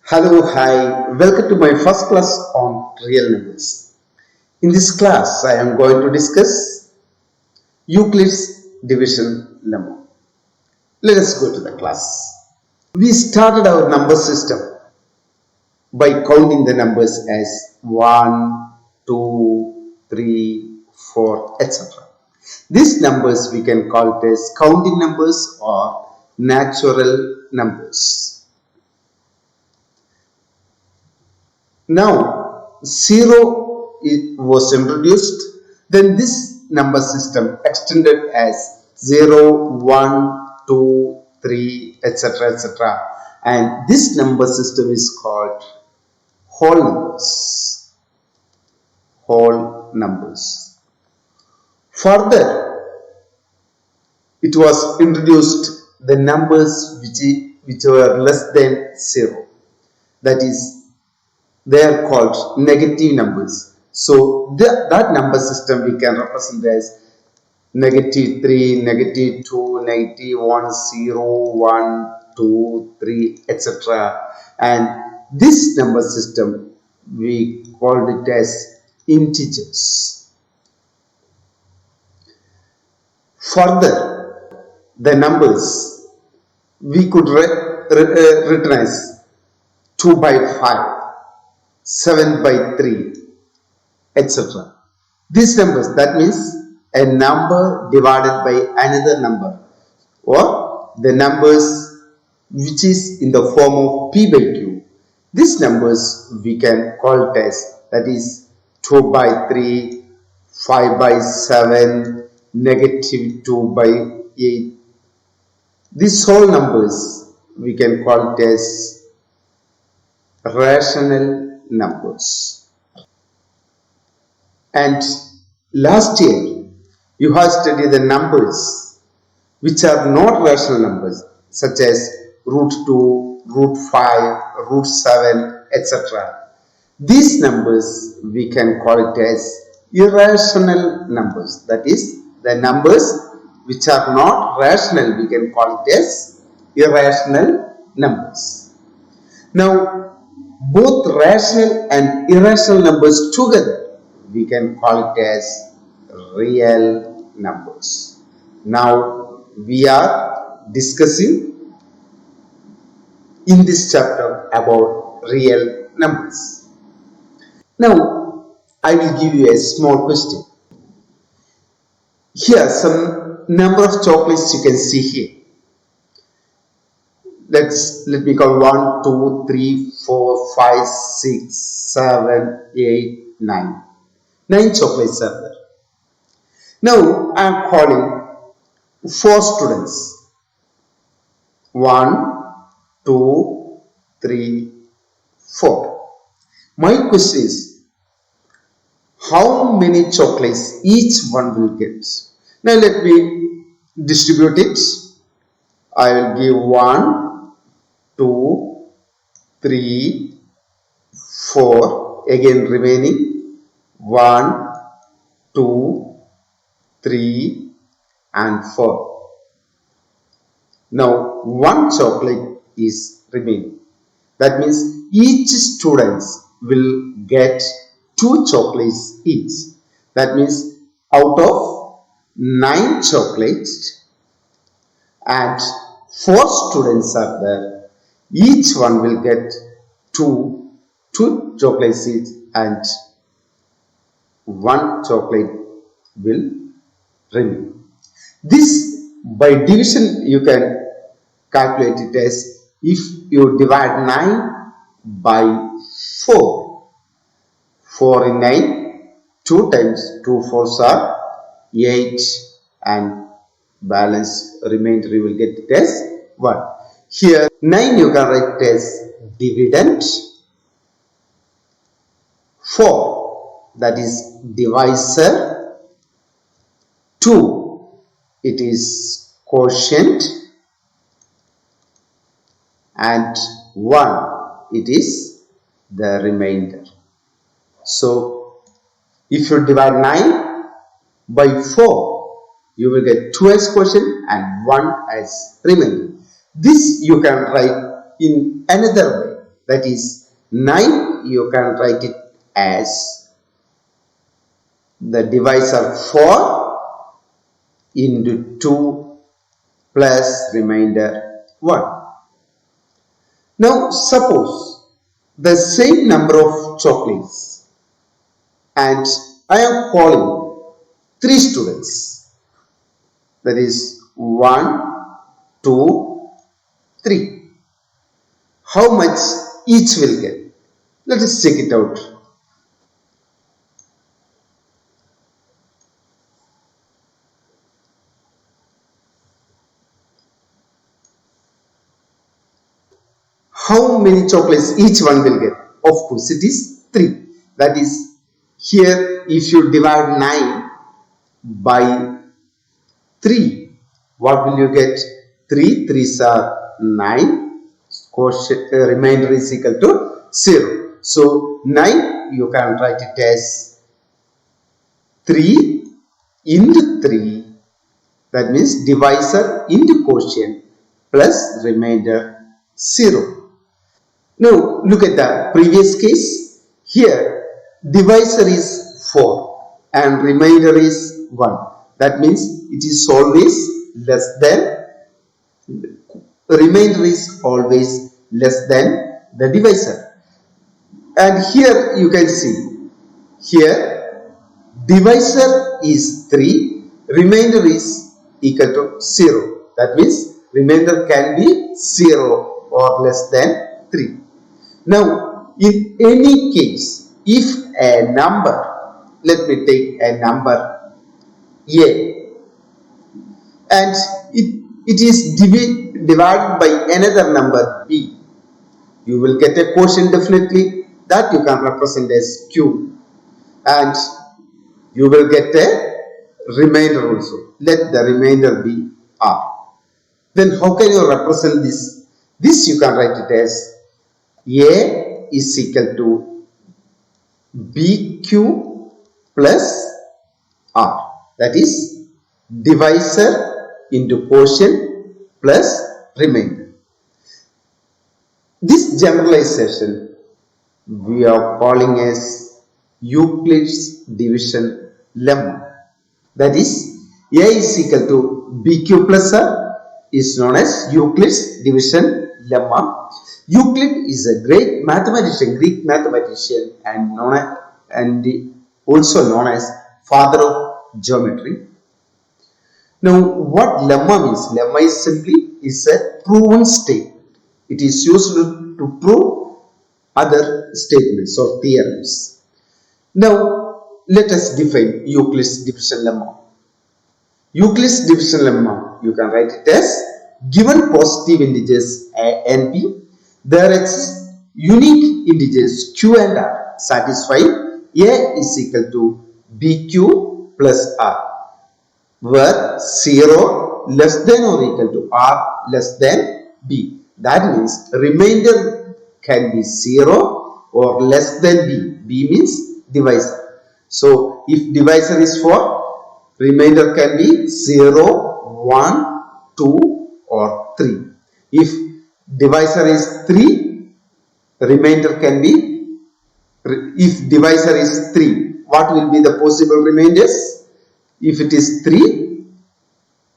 Hello, hi, welcome to my first class on real numbers. In this class, I am going to discuss Euclids division lemma. Let us go to the class. We started our number system by counting the numbers as 1, 2, 3, 4, etc. These numbers we can call it as counting numbers or natural numbers. Now 0 was introduced, then this number system extended as 0, 1, 2, 3, etc. etc. And this number system is called whole numbers. Whole numbers. Further, it was introduced the numbers which were less than 0. That is, they are called negative numbers. So that number system we can represent as negative 3, negative 2, negative 1, 0, 1, 2, 3, etc. And this number system we called it as integers. Further, the numbers we could written as 2 by 5. 7 by 3, etc. These numbers, that means a number divided by another number, or the numbers which is in the form of p by q. These numbers we can call it as, that is 2 by 3, 5 by 7, negative 2 by 8. These whole numbers we can call it as rational numbers. And last year you have studied the numbers which are not rational numbers, such as root 2, root 5, root 7, etc. These numbers we can call it as irrational numbers. That is, the numbers which are not rational we can call it as irrational numbers. Now, both rational and irrational numbers together we can call it as real numbers. Now we are discussing in this chapter about real numbers. Now I will give you a small question. Here some number of chocolates you can see here. Let me count 1, 2, 3, 4, 5, 6, 7, 8, 9. 9 chocolates are there. Now I am calling 4 students. 1, 2, 3, 4. My question is, how many chocolates each one will get? Now let me distribute it. I will give 1, 2, 3, 4, again remaining 1, 2, 3 and 4. Now 1 chocolate is remaining. That means each student will get 2 chocolates each. That means out of 9 chocolates and 4 students are there, each one will get 2 chocolates each and 1 chocolate will remain. This by division you can calculate it as, if you divide 9 by 4, 4 in 9, 2 times 2 4s are 8 and balance remainder you will get it as 1. Here 9 you can write as dividend, 4 that is divisor, 2 it is quotient and 1 it is the remainder. So if you divide 9 by 4, you will get 2 as quotient and 1 as remainder. This you can write in another way. That is 9, you can write it as the divisor 4 into 2 plus remainder 1. Now suppose the same number of chocolates and I am calling 3 students, that is 1, 2, 3. How much each will get? Let us check it out. How many chocolates each one will get? Of course, it is 3. That is, here if you divide 9 by 3, what will you get? 3 3s are 9, remainder is equal to 0. So 9 you can write it as 3 into 3, that means divisor into quotient plus remainder 0. Now look at the previous case. Here divisor is 4 and remainder is 1. That means it is always less than, remainder is always less than the divisor. And here you can see, here divisor is 3, remainder is equal to 0. That means remainder can be 0 or less than 3. Now, in any case, if a number, let me take a number A, and it is divided by another number B, you will get a quotient definitely, that you can represent as Q, and you will get a remainder also. Let the remainder be R. Then how can you represent this? This you can write it as A is equal to BQ plus R. That is divisor into quotient plus remainder. This generalization we are calling as Euclids division lemma. That is, A is equal to BQ plus R is known as Euclids division lemma. Euclid is a great mathematician, Greek mathematician, and also known as father of geometry. Now, what lemma means? Lemma is simply a proven statement. It is used to prove other statements or theorems. Now, let us define Euclid's division lemma. Euclid's division lemma, you can write it as, given positive integers a and b, there exist unique integers q and r satisfying a is equal to bq plus r, where 0 less than or equal to r less than b. That means remainder can be 0 or less than b. B means divisor. So if divisor is 4, remainder can be 0, 1, 2 or 3. If divisor is 3, remainder can be, if divisor is 3, what will be the possible remainders? If it is 3,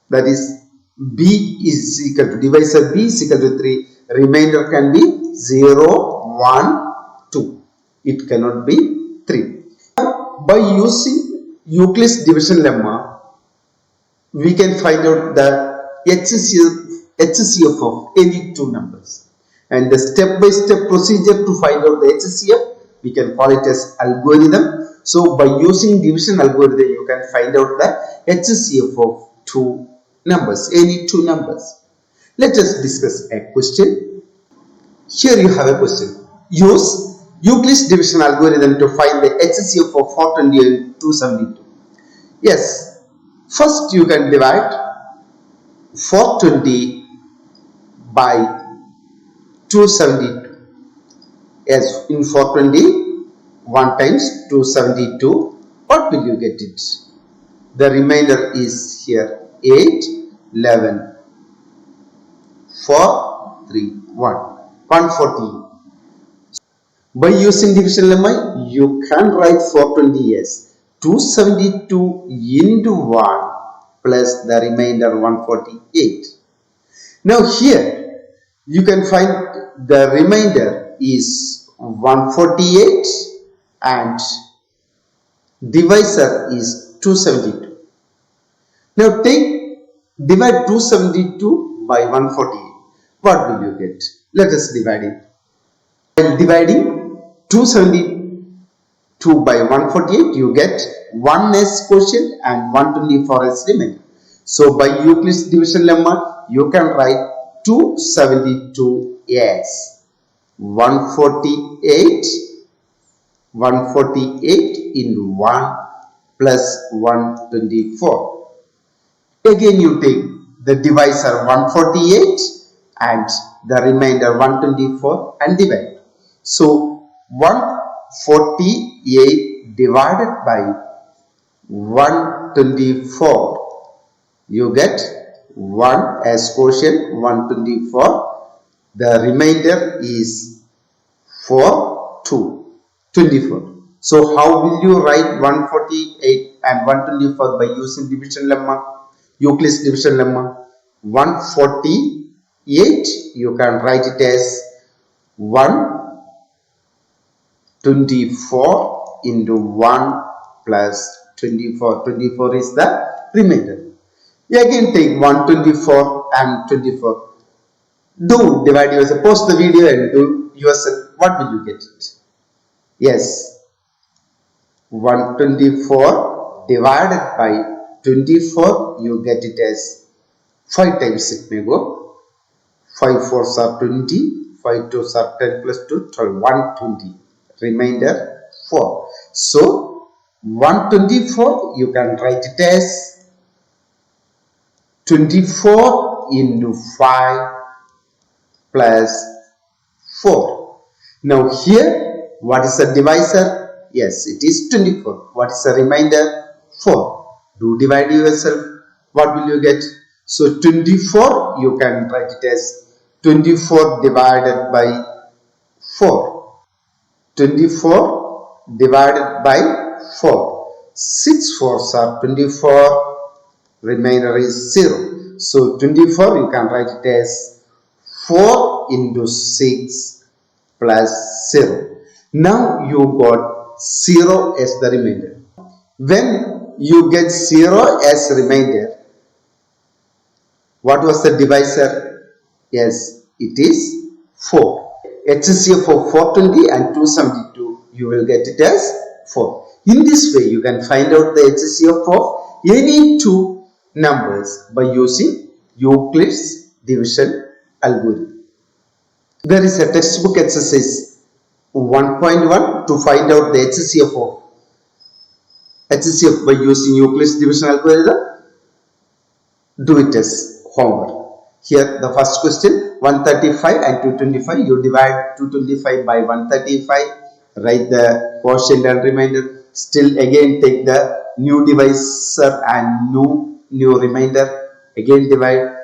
that is b is equal to, divisor b is equal to 3, remainder can be 0, 1, 2. It cannot be 3. By using Euclid's division lemma, we can find out the HCF of any two numbers. And the step-by-step procedure to find out the HCF, we can call it as algorithm. So by using division algorithm, you can find out the HCF of two numbers, any two numbers. Let us discuss a question. Here you have a question. Use Euclid's division algorithm to find the HCF of 420 and 272. Yes, first you can divide 420 by 272. Yes, in 420, 1 times 272, what will you get it? The remainder is here 8, 11, 4, 3, 1, 140. By using division lemma, you can write 420 as 272 into 1 plus the remainder 148. Now here you can find the remainder is 148 and divisor is 272. Now divide 272 by 148. What will you get? Let us divide it. While dividing 272 by 148, you get 1 as quotient and 124 as remainder. So by Euclids division lemma, you can write 272 as 148 into 1 plus 124. Again you take the divisor 148 and the remainder 124 and divide. So 148 divided by 124, you get 1 as quotient, 124. The remainder is 24. So how will you write 148 and 124 by using division lemma? Euclids division lemma. 148 you can write it as 124 into 1 plus 24. 24 is the remainder. You again take 124 and 24. Do divide yourself. Pause the video and do yourself. What will you get it? Yes. 124 divided by 24, you get it as 5 times it may go. 5 4s are 20, 5 2s are 10 plus 2, 12, 120. Remainder 4. So 124 you can write it as 24 into 5 plus 4. Now here, what is the divisor? Yes, it is 24. What is the remainder? 4. Do divide yourself. What will you get? So 24 you can write it as 24 divided by 4. 24 divided by 4. 6 4s are 24. Remainder is 0. So 24 you can write it as 4 into 6 plus 0. Now you got 0 as the remainder. When you get 0 as remainder, what was the divisor? Yes, it is 4. HCF of 420 and 272, you will get it as 4. In this way, you can find out the HCF of any two numbers by using Euclid's division algorithm. There is a textbook exercise 1.1 to find out the HCF by using Euclid's division algorithm. Do it as homework. Here the first question, 135 and 225. You divide 225 by 135. Write the quotient and remainder. Still again take the new divisor and new remainder. Again divide.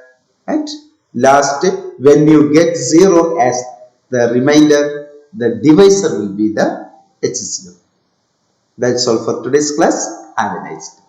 And last, when you get 0 as the remainder, the divisor will be the HCF. That's all for today's class. Have a nice day.